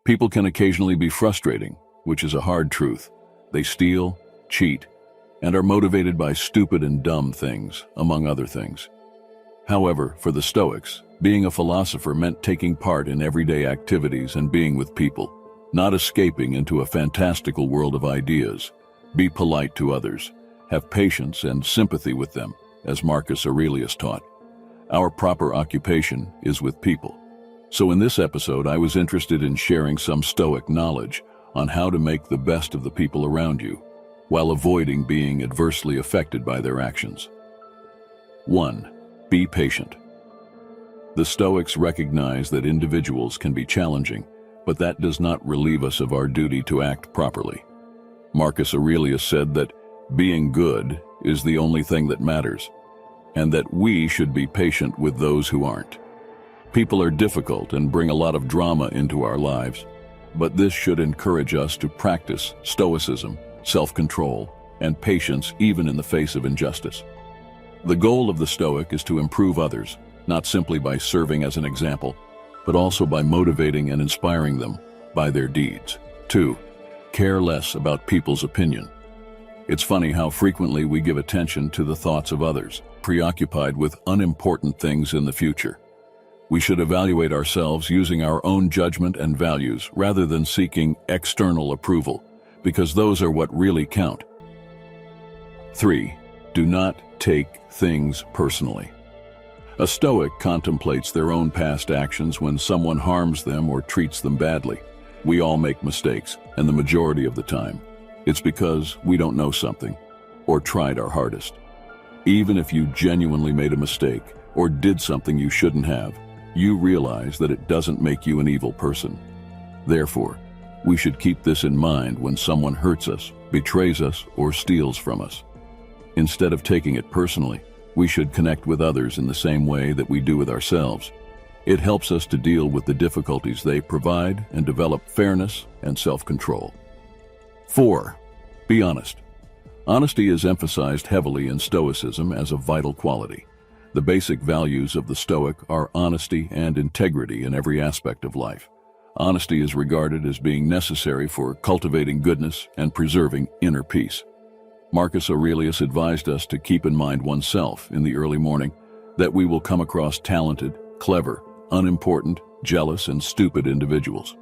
People can occasionally be frustrating, which is a hard truth. They steal, cheat, and are motivated by stupid and dumb things, among other things. However, for the Stoics, being a philosopher meant taking part in everyday activities and being with people, not escaping into a fantastical world of ideas. Be polite to others, have patience and sympathy with them, as Marcus Aurelius taught. Our proper occupation is with people. So in this episode, I was interested in sharing some Stoic knowledge on how to make the best of the people around you, while avoiding being adversely affected by their actions. 1. Be patient. The Stoics recognize that individuals can be challenging, but that does not relieve us of our duty to act properly. Marcus Aurelius said that being good is the only thing that matters, and that we should be patient with those who aren't. People are difficult and bring a lot of drama into our lives, but this should encourage us to practice stoicism, self-control, and patience even in the face of injustice. The goal of the Stoic is to improve others, not simply by serving as an example, but also by motivating and inspiring them by their deeds. 2. Care less about people's opinion. It's funny how frequently we give attention to the thoughts of others, preoccupied with unimportant things in the future. We should evaluate ourselves using our own judgment and values rather than seeking external approval, because those are what really count. 3. Do not take things personally. A Stoic contemplates their own past actions when someone harms them or treats them badly. We all make mistakes, and the majority of the time, it's because we don't know something or tried our hardest. Even if you genuinely made a mistake or did something you shouldn't have, you realize that it doesn't make you an evil person. Therefore, we should keep this in mind when someone hurts us, betrays us, or steals from us. Instead of taking it personally, we should connect with others in the same way that we do with ourselves. It helps us to deal with the difficulties they provide and develop fairness and self-control. 4. Be honest. Honesty is emphasized heavily in Stoicism as a vital quality. The basic values of the Stoic are honesty and integrity in every aspect of life. Honesty is regarded as being necessary for cultivating goodness and preserving inner peace. Marcus Aurelius advised us to keep in mind oneself in the early morning that we will come across talented, clever, unimportant, jealous, and stupid individuals.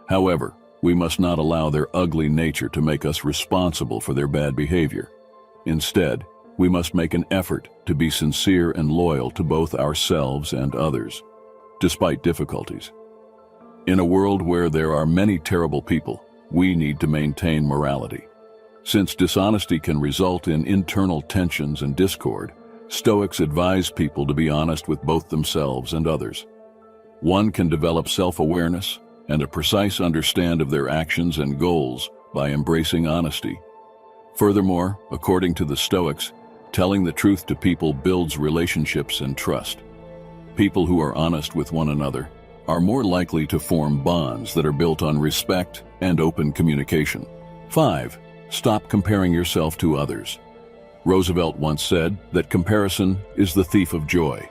However, we must not allow their ugly nature to make us responsible for their bad behavior. Instead, we must make an effort to be sincere and loyal to both ourselves and others, despite difficulties. In a world where there are many terrible people, we need to maintain morality. Since dishonesty can result in internal tensions and discord, Stoics advise people to be honest with both themselves and others. One can develop self-awareness and a precise understanding of their actions and goals by embracing honesty. Furthermore, according to the Stoics, telling the truth to people builds relationships and trust. People who are honest with one another are more likely to form bonds that are built on respect and open communication. 5. Stop comparing yourself to others. Roosevelt once said that comparison is the thief of joy.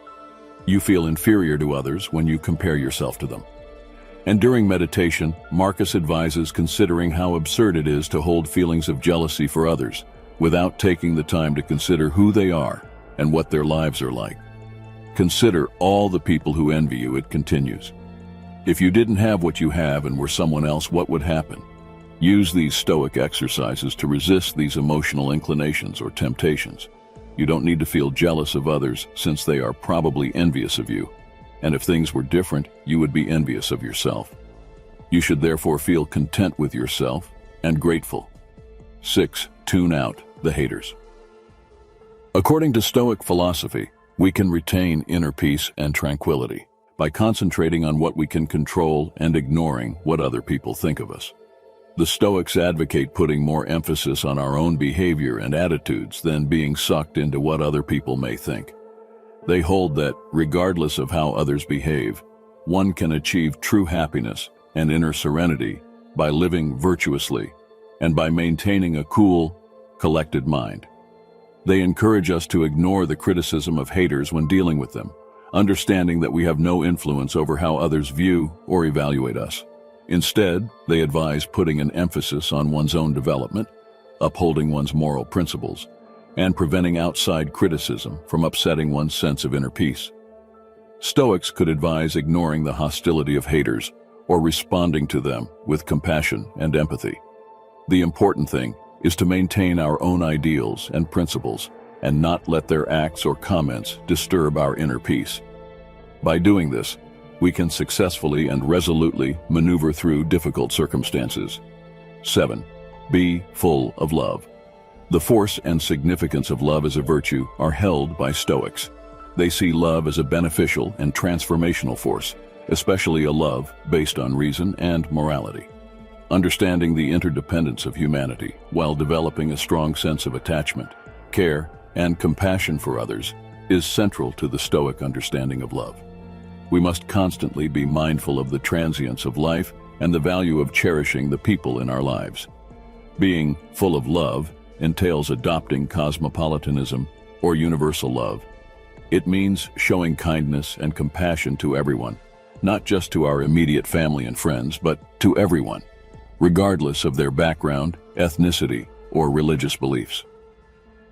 You feel inferior to others when you compare yourself to them. And during meditation, Marcus advises considering how absurd it is to hold feelings of jealousy for others without taking the time to consider who they are and what their lives are like. Consider all the people who envy you, it continues. If you didn't have what you have and were someone else, what would happen? Use these Stoic exercises to resist these emotional inclinations or temptations. You don't need to feel jealous of others since they are probably envious of you. And if things were different, you would be envious of yourself. You should therefore feel content with yourself and grateful. 6. Tune out the haters. According to Stoic philosophy, we can retain inner peace and tranquility by concentrating on what we can control and ignoring what other people think of us. The Stoics advocate putting more emphasis on our own behavior and attitudes than being sucked into what other people may think. They hold that, regardless of how others behave, one can achieve true happiness and inner serenity by living virtuously and by maintaining a cool, collected mind. They encourage us to ignore the criticism of haters when dealing with them, understanding that we have no influence over how others view or evaluate us. Instead, they advise putting an emphasis on one's own development, upholding one's moral principles, and preventing outside criticism from upsetting one's sense of inner peace. Stoics could advise ignoring the hostility of haters or responding to them with compassion and empathy. The important thing is to maintain our own ideals and principles and not let their acts or comments disturb our inner peace. By doing this, we can successfully and resolutely maneuver through difficult circumstances. 7. Be full of love. The force and significance of love as a virtue are held by Stoics. They see love as a beneficial and transformational force, especially a love based on reason and morality. Understanding the interdependence of humanity while developing a strong sense of attachment, care, and compassion for others is central to the Stoic understanding of love. We must constantly be mindful of the transience of life and the value of cherishing the people in our lives. Being full of love entails adopting cosmopolitanism or universal love. It means showing kindness and compassion to everyone, not just to our immediate family and friends, but to everyone, regardless of their background, ethnicity, or religious beliefs.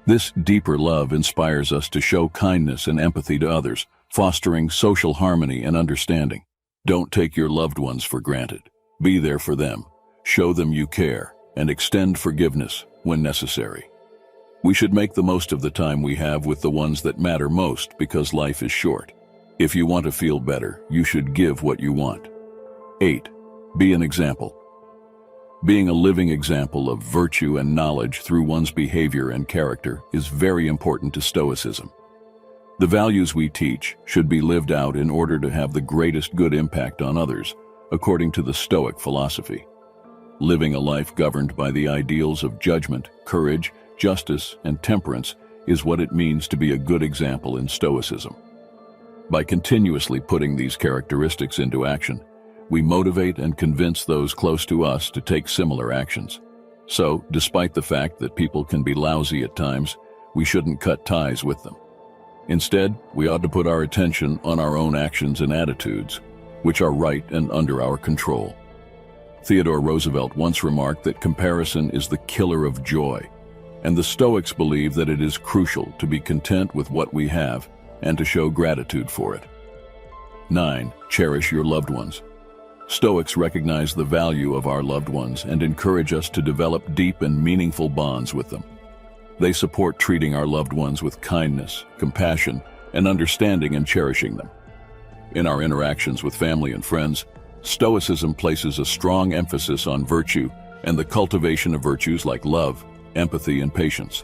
This deeper love inspires us to show kindness and empathy to others, fostering social harmony and understanding. Don't take your loved ones for granted. Be there for them, show them you care, and extend forgiveness when necessary. We should make the most of the time we have with the ones that matter most because life is short. If you want to feel better, you should give what you want. 8. Be an example. Being a living example of virtue and knowledge through one's behavior and character is very important to Stoicism. The values we teach should be lived out in order to have the greatest good impact on others, according to the Stoic philosophy. Living a life governed by the ideals of judgment, courage, justice, and temperance is what it means to be a good example in Stoicism. By continuously putting these characteristics into action, we motivate and convince those close to us to take similar actions. So, despite the fact that people can be lousy at times, we shouldn't cut ties with them. Instead, we ought to put our attention on our own actions and attitudes, which are right and under our control. Theodore Roosevelt once remarked that comparison is the killer of joy, and the Stoics believe that it is crucial to be content with what we have and to show gratitude for it. 9. Cherish your loved ones. Stoics recognize the value of our loved ones and encourage us to develop deep and meaningful bonds with them. They support treating our loved ones with kindness, compassion, and understanding and cherishing them. In our interactions with family and friends, Stoicism places a strong emphasis on virtue and the cultivation of virtues like love, empathy, and patience.